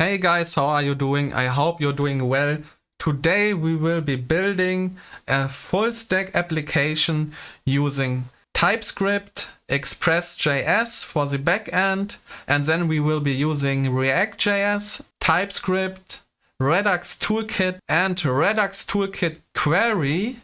Hey guys, how are you doing? I hope you're doing well. Today we will be building a full stack application using TypeScript, ExpressJS for the backend, and then we will be using ReactJS, TypeScript, Redux Toolkit and Redux Toolkit Query.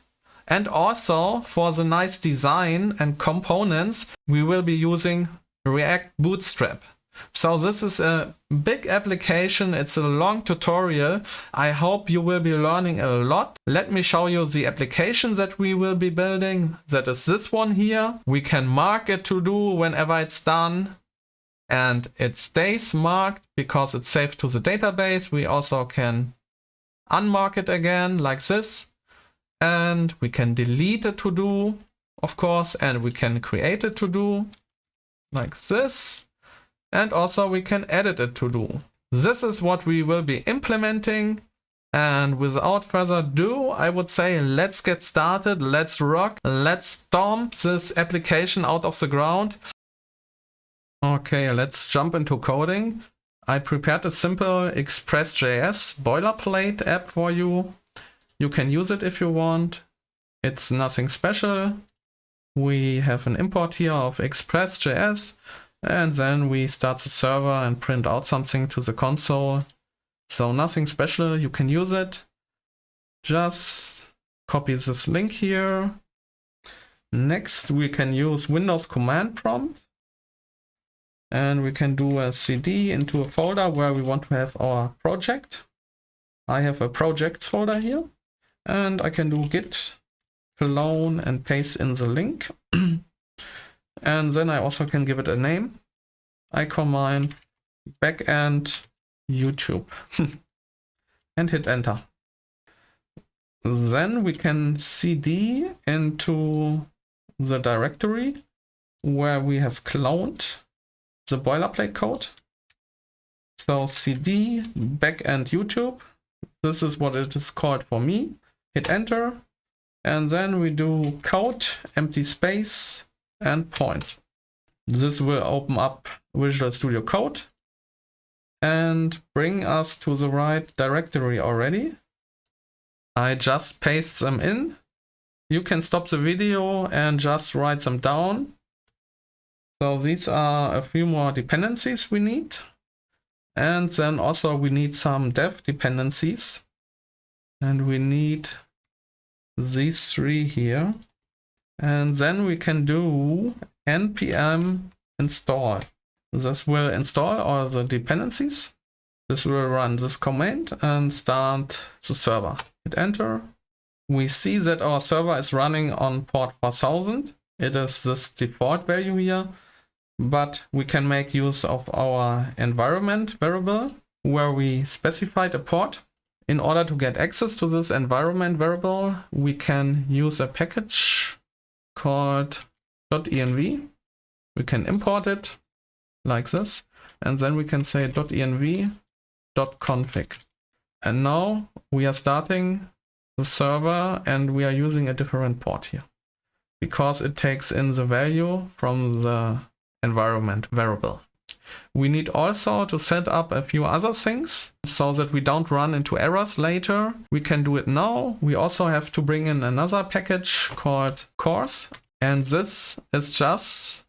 And also for the nice design and components, we will be using React Bootstrap. So this is a big application, it's a long tutorial. I hope you will be learning a lot. Let me show you the application that we will be building. That is this one here. We can mark it to do whenever it's done. And it stays marked because it's saved to the database. We also can unmark it again like this. And we can delete a to-do, of course, and we can create a to-do like this. And also we can edit a to-do. This is what we will be implementing. And without further ado, I would say let's get started, let's rock, let's stomp this application out of the ground. Okay, let's jump into coding. I prepared a simple ExpressJS boilerplate app for you. You can use it if you want. It's nothing special. We have an import here of ExpressJS, and then we start the server and print out something to the console. So nothing special, you can use it. Just copy this link here. Next, we can use Windows command prompt. And we can do a cd into a folder where we want to have our project. I have a projects folder here. And I can do git clone and paste in the link. And then I also can give it a name. I command backend YouTube and hit enter. Then we can cd into the directory where we have cloned the boilerplate code. So cd backend YouTube. This is what it is called for me. Hit enter, and then we do code, empty space, and point. This will open up Visual Studio Code and bring us to the right directory already. I just paste them in. You can stop the video and just write them down. So these are a few more dependencies we need. And then also we need some dev dependencies. And we need these three here. And then we can do npm install. This will install all the dependencies. This will run this command and start the server. Hit enter. We see that our server is running on port 4000. It is this default value here. But we can make use of our environment variable where we specified a port. In order to get access to this environment variable, we can use a package called .env. We can import it like this, and then we can say .env.config. And now we are starting the server and we are using a different port here because it takes in the value from the environment variable. We need also to set up a few other things so that we don't run into errors later. We can do it now. We also have to bring in another package called course. And this is just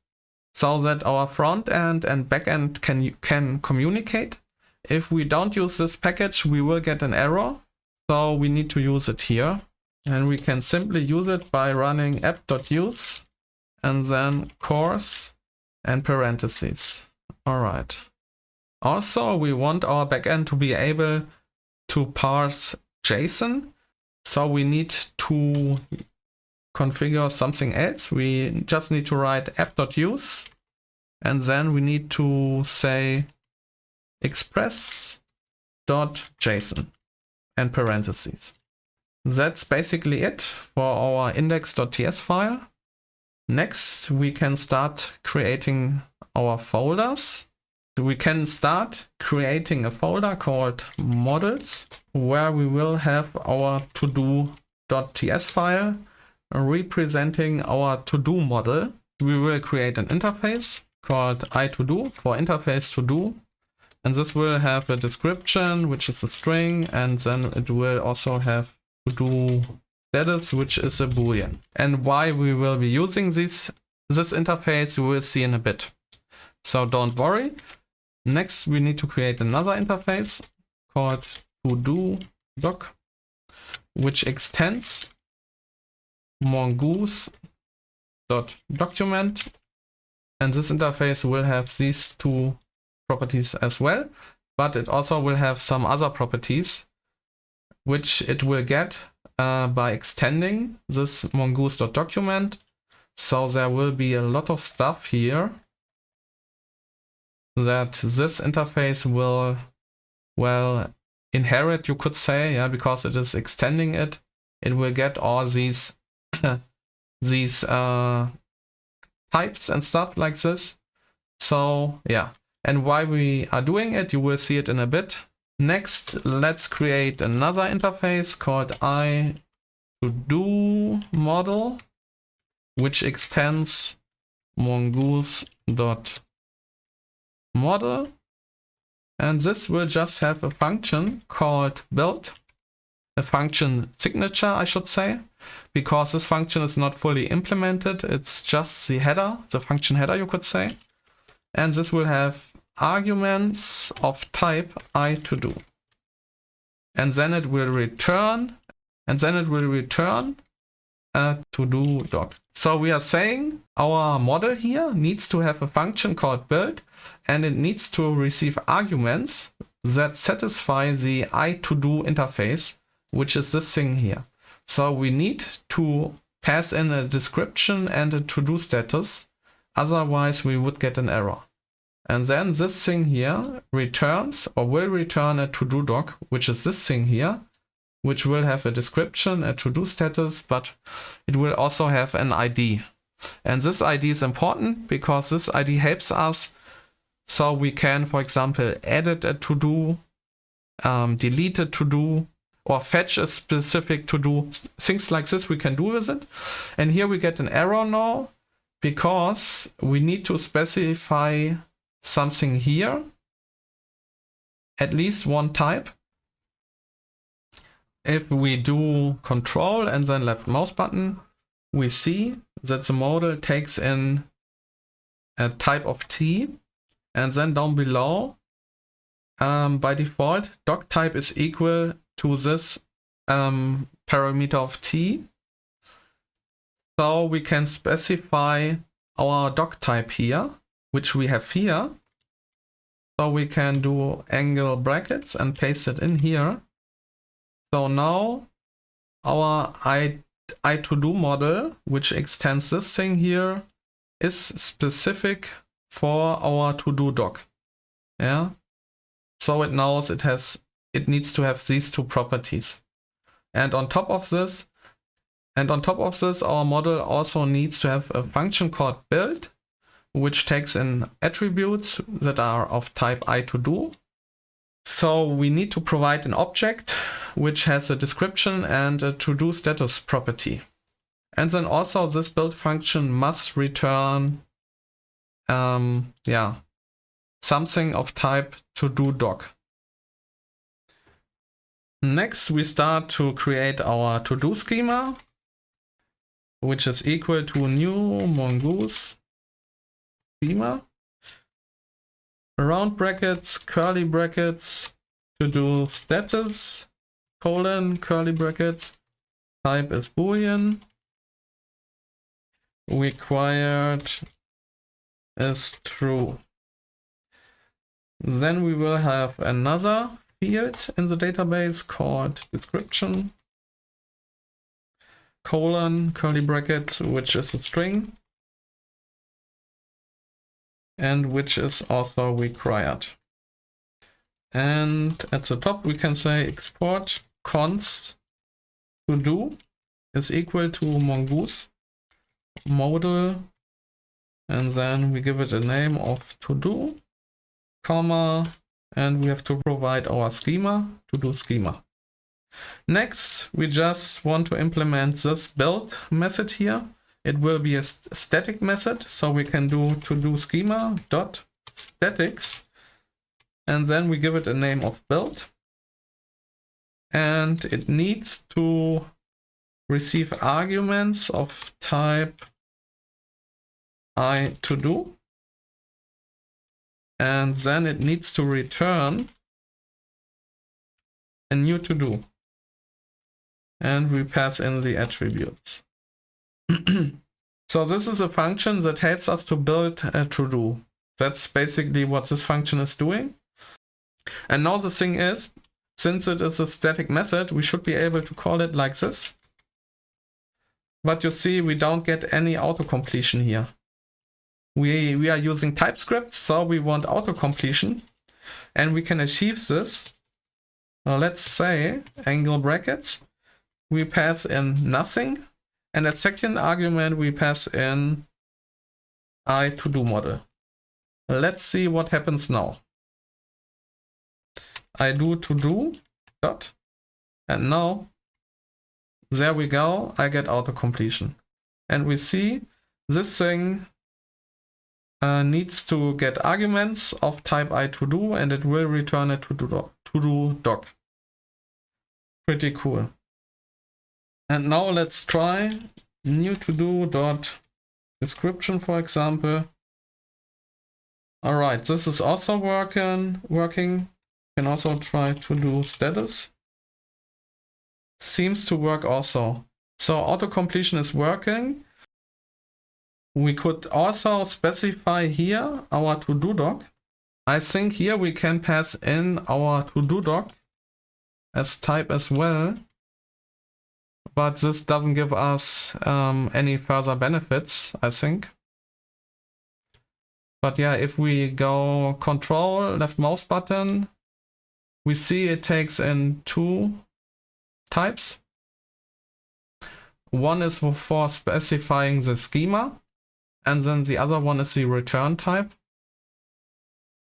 so that our front end and back end can communicate. If we don't use this package, we will get an error. So we need to use it here. And we can simply use it by running app.use and then course and parentheses. All right. Also, we want our backend to be able to parse JSON. So we need to configure something else. We just need to write app.use. And then we need to say express.json and parentheses. That's basically it for our index.ts file. Next, we can start creating our folders. We can start creating a folder called models where we will have our to-do.ts file representing our to-do model. We will create an interface called iTodo for interface to do. And this will have a description, which is a string, and then it will also have to do status, which is a boolean. And why we will be using this interface, we will see in a bit. So don't worry. Next, we need to create another interface called TodoDoc, which extends mongoose.document. And this interface will have these two properties as well, but it also will have some other properties, which it will get by extending this mongoose.document. So there will be a lot of stuff here that this interface will, well, inherit, you could say, yeah, because it is extending it. It will get all these these types and stuff like this. So yeah, and why we are doing it, you will see it in a bit. Next, let's create another interface called iToDoModel, which extends mongoose.model. And this will just have a function called build, a function signature, I should say, because this function is not fully implemented. It's just the header, the function header, you could say. And this will have arguments of type iToDo. And then it will return, a TodoDoc. So we are saying our model here needs to have a function called build, and it needs to receive arguments that satisfy the iToDo interface, which is this thing here. So we need to pass in a description and a to-do status, otherwise we would get an error. And then this thing here returns, or will return, a TodoDoc, which is this thing here, which will have a description, a to-do status, but it will also have an ID. And this ID is important because this ID helps us, so we can, for example, edit a to-do, delete a to-do, or fetch a specific to-do. Things like this we can do with it. And here we get an error now because we need to specify something here, at least one type. If we do Control and then left mouse button, we see that the model takes in a type of T, and then down below, by default, doc type is equal to this parameter of T. So we can specify our doc type here, which we have here. So we can do angle brackets and paste it in here. So now our iToDo model, which extends this thing here, is specific for our to-do doc. Yeah. So it knows it needs to have these two properties. And on top of this, our model also needs to have a function called build, which takes in attributes that are of type iToDo. So we need to provide an object which has a description and a to-do status property. And then also this build function must return something of type TodoDoc. Next, we start to create our to-do schema, which is equal to new mongoose schema, round brackets, curly brackets, to-do status, colon, curly brackets, type is boolean, required is true. Then we will have another field in the database called description, colon, curly brackets, which is a string, and which is also required. And at the top we can say export const to-do is equal to mongoose model, and then we give it a name of to-do, comma, and we have to provide our schema, to-do schema. Next, we just want to implement this build method here. It will be a static method, so we can do to-do schema dot statics and then we give it a name of build. And it needs to receive arguments of type iToDo. And then it needs to return a new to-do. And we pass in the attributes. So this is a function that helps us to build a to-do. That's basically what this function is doing. And now the thing is, since it is a static method, we should be able to call it like this. But you see, we don't get any autocompletion here. We are using TypeScript, so we want autocompletion. And we can achieve this. Now let's say, angle brackets, we pass in nothing. And at second argument, we pass in iToDo model. Let's see what happens now. I do to-do dot, and now there we go, I get autocompletion. And we see this thing needs to get arguments of type iToDo, and it will return a to-do doc. Pretty cool. And now let's try new to-do dot description, for example. All right, this is also working. Can also try to-do status. Seems to work also. So autocompletion is working. We could also specify here our to-do doc. I think here we can pass in our to-do doc as type as well. But this doesn't give us any further benefits, I think. But yeah, if we go Control, left mouse button, we see it takes in two types. One is for specifying the schema, and then the other one is the return type.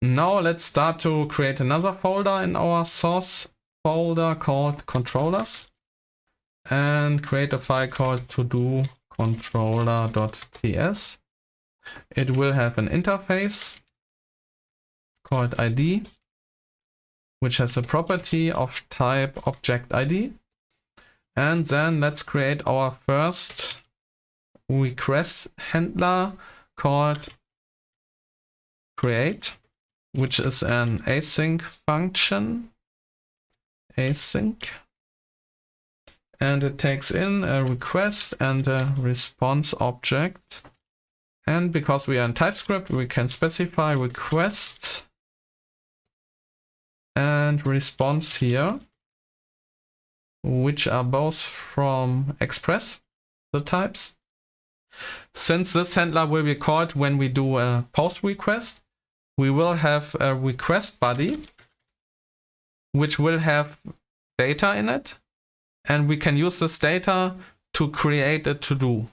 Now let's start to create another folder in our source folder called controllers, and create a file called todo controller.ts. It will have an interface called ID, which has a property of type object ID. And then let's create our first request handler called create, which is an async function. Async. And it takes in a request and a response object. And because we are in TypeScript, we can specify request and response here, which are both from Express, the types. Since this handler will be called when we do a post request, we will have a request body, which will have data in it. And we can use this data to create a to-do.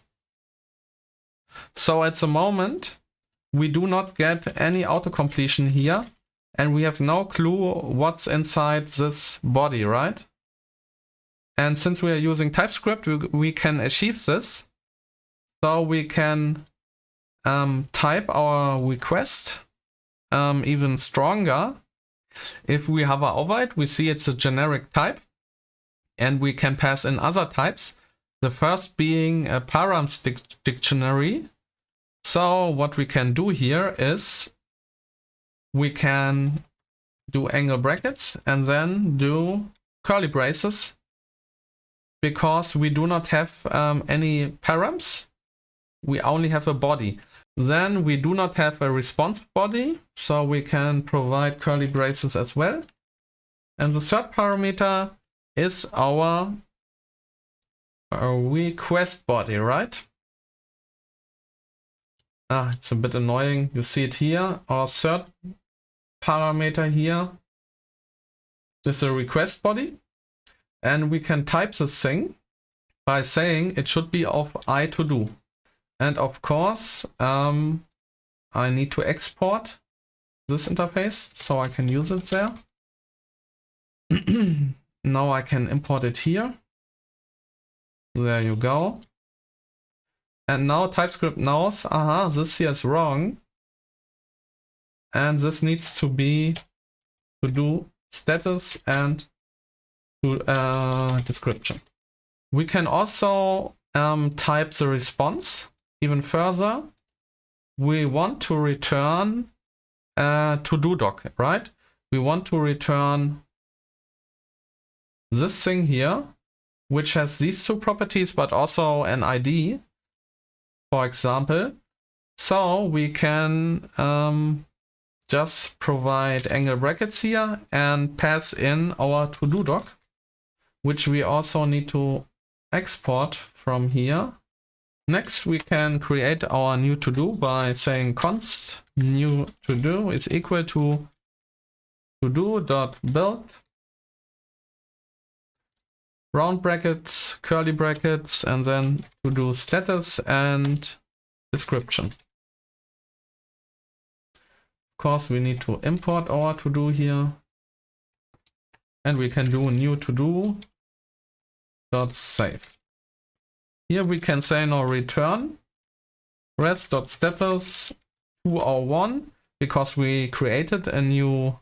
So at the moment, we do not get any autocompletion here, and we have no clue what's inside this body, right? And since we are using TypeScript, we can achieve this. So we can type our request even stronger. If we hover over it, we see it's a generic type, and we can pass in other types. The first being a params dictionary. So what we can do here is we can do angle brackets and then do curly braces, because we do not have any params. We only have a body. Then we do not have a response body, so we can provide curly braces as well. And the third parameter is our request body, right? It's a bit annoying. You see it here. Our third parameter here is a request body. And we can type this thing by saying it should be of iToDo. And of course, I need to export this interface so I can use it there. Now I can import it here. There you go. And now TypeScript knows, this here is wrong. And this needs to be to do status and description. We can also type the response even further. We want to return to-do doc, right? We want to return this thing here, which has these two properties, but also an ID, for example. So we can just provide angle brackets here and pass in our to-do doc, which we also need to export from here. Next, we can create our new to-do by saying const new to-do is equal to to-do.build round brackets, curly brackets, and then to-do status and description. Of course, we need to import our to-do here, and we can do new to-do dot save. Here we can say now return res.status 201 because we created a new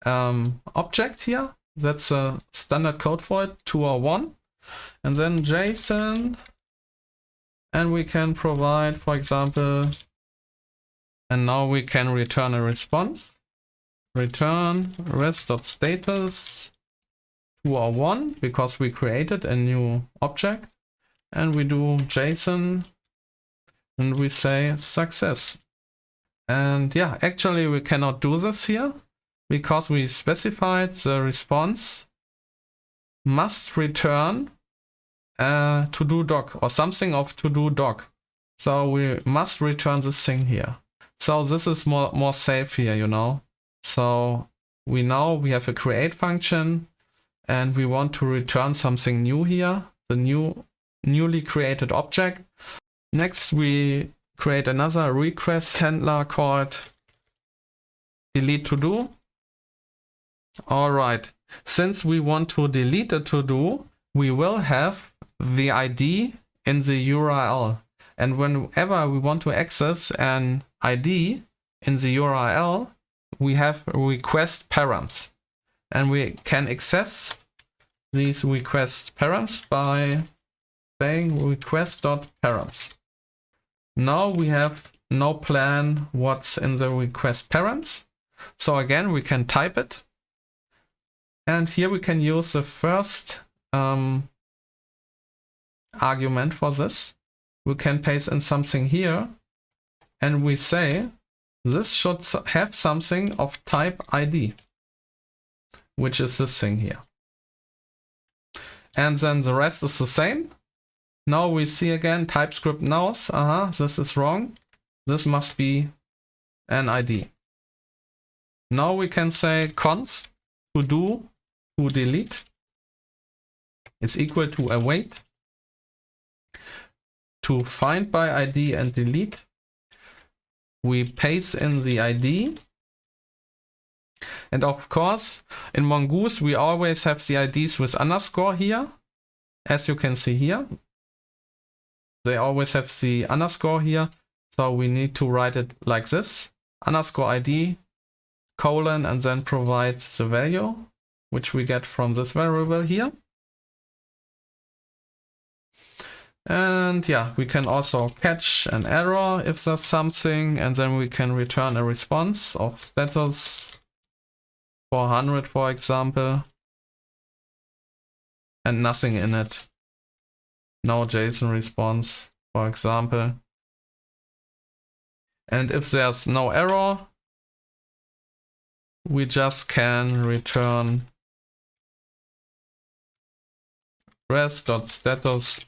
object here. That's a standard code for it, 201, and then JSON, and we can provide, for example, and now we can return a response. Return res.status 201 because we created a new object, and we do JSON and we say success. And yeah, actually we cannot do this here because we specified the response must return to-do doc or something of to-do doc. So we must return this thing here. So this is more safe here, you know. So we know we have a create function and we want to return something new here, the newly created object. Next we create another request handler called delete to-do. All right, since we want to delete a to-do, we will have the ID in the URL. And whenever we want to access an ID in the URL, we have request params. And we can access these request params by saying request.params. Now we have no plan what's in the request params. So again, we can type it. And here we can use the first argument for this. We can paste in something here and we say this should have something of type ID, which is this thing here. And then the rest is the same. Now we see again TypeScript knows, this is wrong. This must be an ID. Now we can say const to do to delete is equal to await to find by ID and delete. We paste in the ID. And of course, in Mongoose, we always have the IDs with underscore here. As you can see here, they always have the underscore here. So we need to write it like this, underscore ID, colon, and then provide the value, which we get from this variable here. And yeah, we can also catch an error if there's something, and then we can return a response of status 400, for example, and nothing in it. No JSON response, for example. And if there's no error, we just can return res.status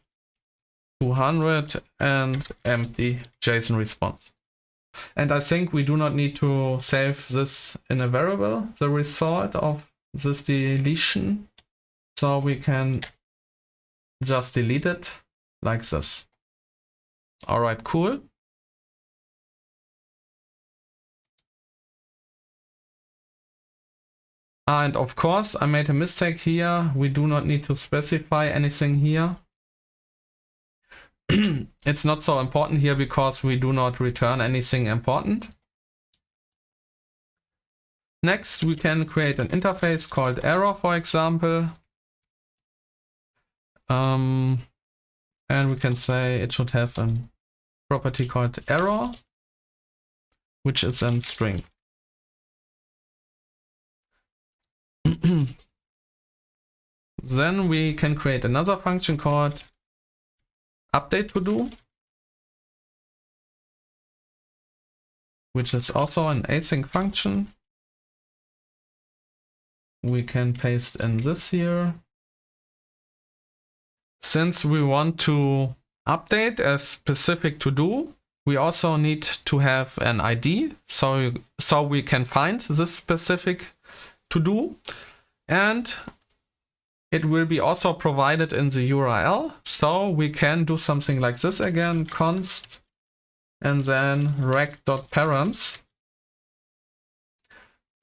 200 and empty JSON response. And I think we do not need to save this in a variable, the result of this deletion. So we can just delete it like this. All right, cool. And of course, I made a mistake here. We do not need to specify anything here. It's not so important here because we do not return anything important. Next, we can create an interface called error, for example. And we can say it should have a property called error, which is a string. Then we can create another function called update to do, which is also an async function. We can paste in this here. Since we want to update a specific to do, we also need to have an ID, so we can find this specific to do, and it will be also provided in the URL. So we can do something like this again, const and then rect.params.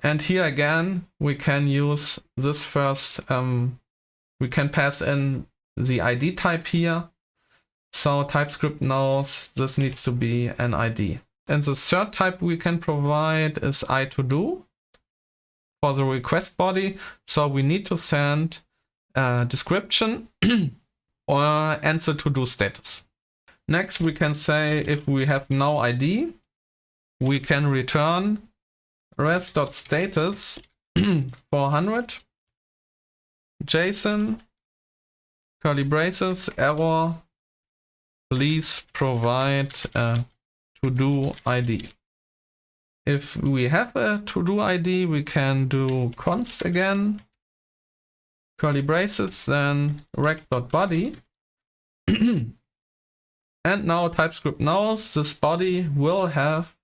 And here again, we can use this first, we can pass in the ID type here. So TypeScript knows this needs to be an ID. And the third type we can provide is iToDo for the request body. So we need to send a description or and the to-do status. Next, we can say if we have no ID, we can return res.status 400 JSON curly braces error, please provide a to-do ID. If we have a to-do ID, we can do const again, curly braces, then rect.body. And now TypeScript knows this body will have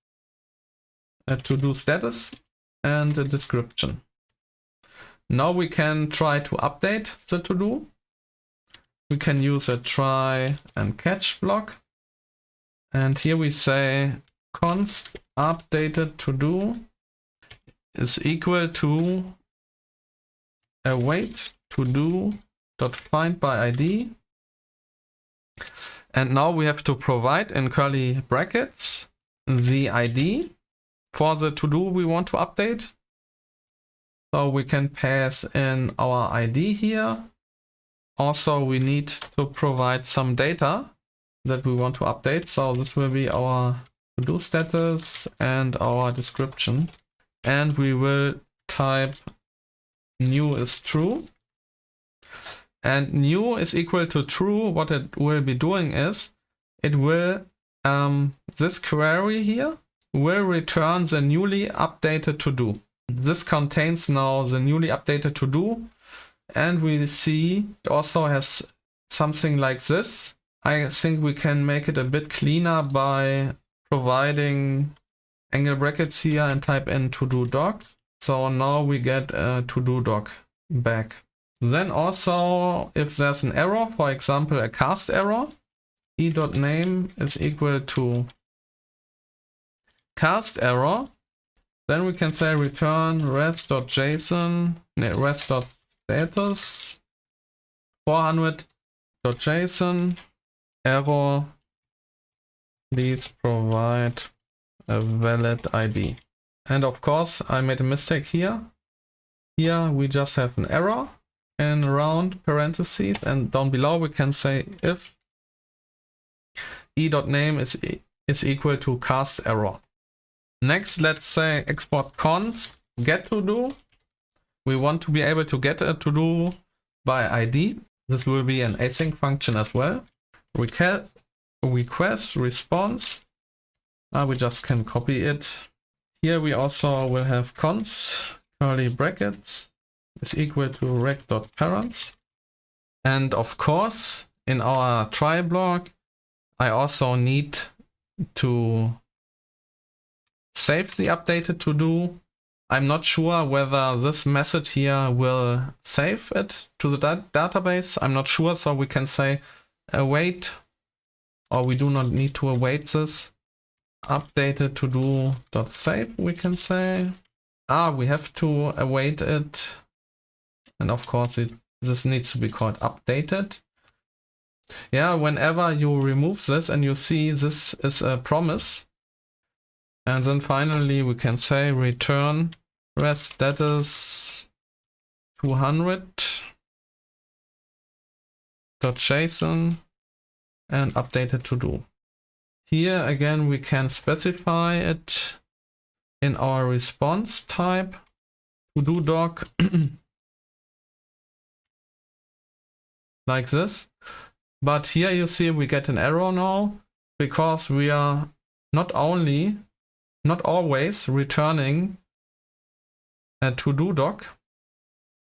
a to-do status and a description. Now we can try to update the to-do. We can use a try and catch block. And here we say const updated to-do is equal to await to-do dot find by ID. And now we have to provide in curly brackets the ID for the to-do we want to update. So we can pass in our ID here. Also, we need to provide some data that we want to update. So this will be our to-do status and our description. And we will type new is true. And new is equal to true. What it will be doing is it will, this query here will return the newly updated to-do. This contains now the newly updated to-do. And we see it also has something like this. I think we can make it a bit cleaner by providing angle brackets here and type in to-do doc. So now we get a to-do doc back. Then also, if there's an error, for example, a cast error, e.name is equal to cast error, then we can say return res.json, res.status 400.json error, please provide a valid ID. And of course, I made a mistake here. Here we just have an error in round parentheses, and down below we can say if e.name is equal to cast error. Next, let's say export const get to do. We want to be able to get a to do by ID. This will be an async function as well. Request response. We just can copy it. Here we also will have const curly brackets is equal to rect.params. And of course, in our try block, I also need to save the updated to do. I'm not sure whether this method here will save it to the database. I'm not sure, so we can say await, or we do not need to await this. Updated to do dot save, we can say. We have to await it. And of course, this needs to be called updated. Yeah, whenever you remove this and you see this is a promise. And then finally we can say return rest status 200.json and update it to do. Here again we can specify it in our response type to-do doc like this. But here you see we get an error now because we are not always returning a to-do doc,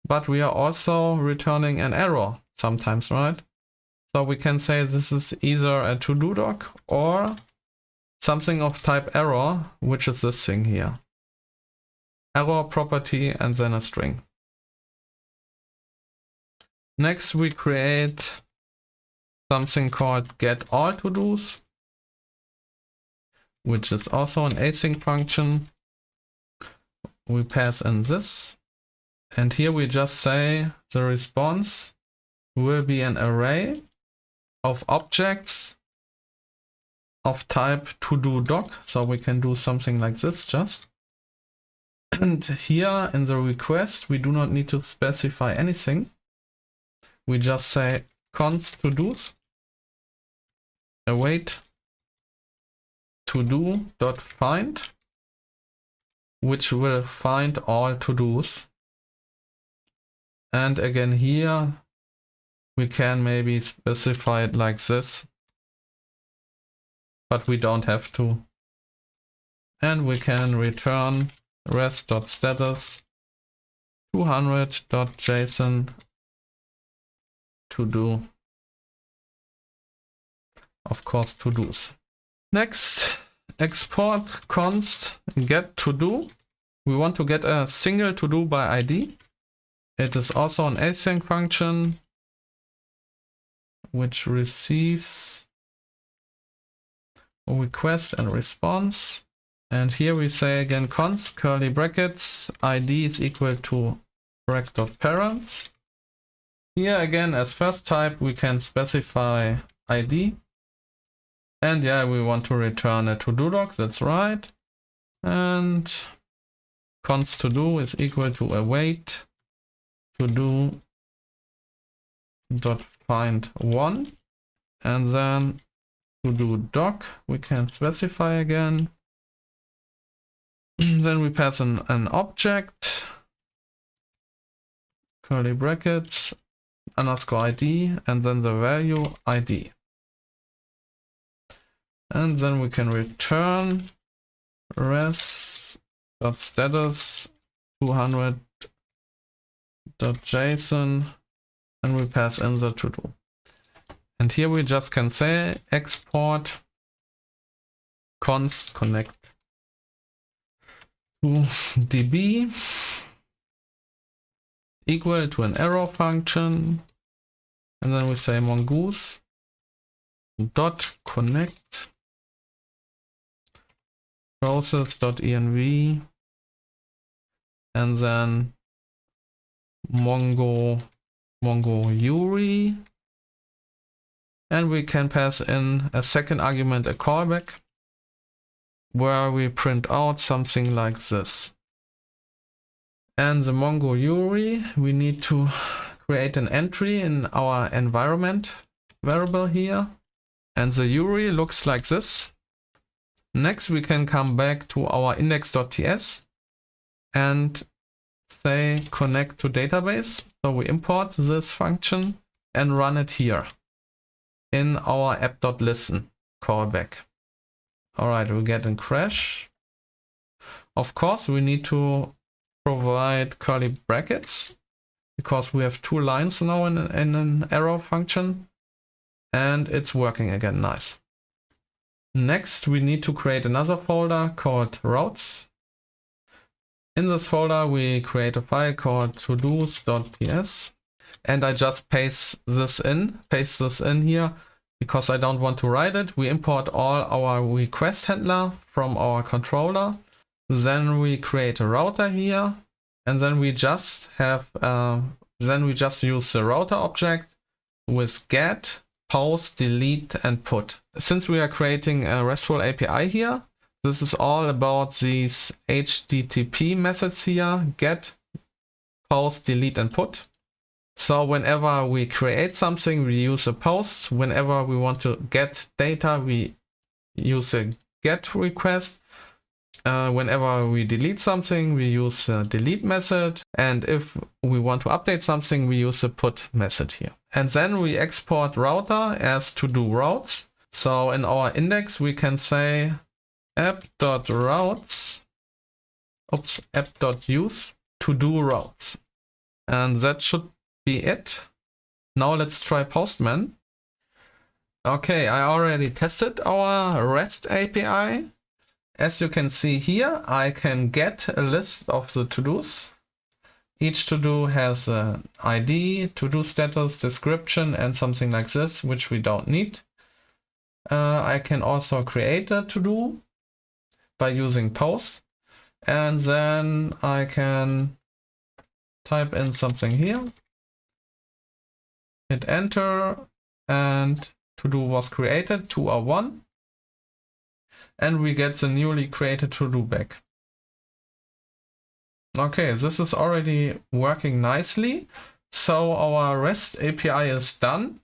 but we are also returning an error sometimes, right? So we can say this is either a to-do doc or something of type error, which is this thing here. Error property and then a string. Next we create something called get all to-dos, which is also an async function. We pass in this, and here we just say the response will be an array of objects of type to-do doc. So we can do something like this just. And here in the request, we do not need to specify anything. We just say const to-dos await to-do dot find, which will find all to-dos. And again here we can maybe specify it like this, but we don't have to. And we can return rest.status 200.json to do, of course, to-dos. Next, export const get to do. We want to get a single to do by ID. It is also an async function which receives a request and response. And here we say again const curly brackets ID is equal to rect.parents. Here again as first type we can specify ID. And yeah, we want to return a to-do doc, that's right. And const to do is equal to await to do dot find one, and then to do doc we can specify again. Then we pass an object, curly brackets, underscore ID, and then the value ID. And then we can return res.status 200.json, and we pass in the to do. And here we just can say export const connect to db equal to an arrow function, and then we say mongoose dot connect process.env, and then mongo URI, and we can pass in a second argument, a callback, where we print out something like this. And the mongo URI, we need to create an entry in our environment variable here, and the URI looks like this. Next we can come back to our index.ts and say connect to database. So we import this function and run it here in our app.listen callback. Alright, we get a crash. Of course we need to provide curly brackets because we have two lines now in an arrow function, and it's working again, nice. Next we need to create another folder called routes. In this folder we create a file called todos.ps, and I just paste this in here because I don't want to write it. We import all our request handler from our controller. Then we create a router here, and then we just have use the router object with get, post, delete, and put. Since we are creating a RESTful API here, This is all about these HTTP methods here: get, post, delete, and put. So whenever we create something, we use a post. Whenever we want to get data, we use a get request. Whenever we delete something, we use a delete method. And if we want to update something, we use the put method here. And then we export router as to-do routes. So in our index, we can say app.routes, app.use to-do routes. And that should be it. Now let's try Postman. Okay, I already tested our REST API. As you can see here, I can get a list of the to-dos. Each to-do has an ID, to-do status, description, and something like this, which we don't need. I can also create a to-do by using post. And then I can type in something here. Hit enter, and to-do was created, 201. And we get the newly created to-do back. Okay, this is already working nicely. So our REST API is done.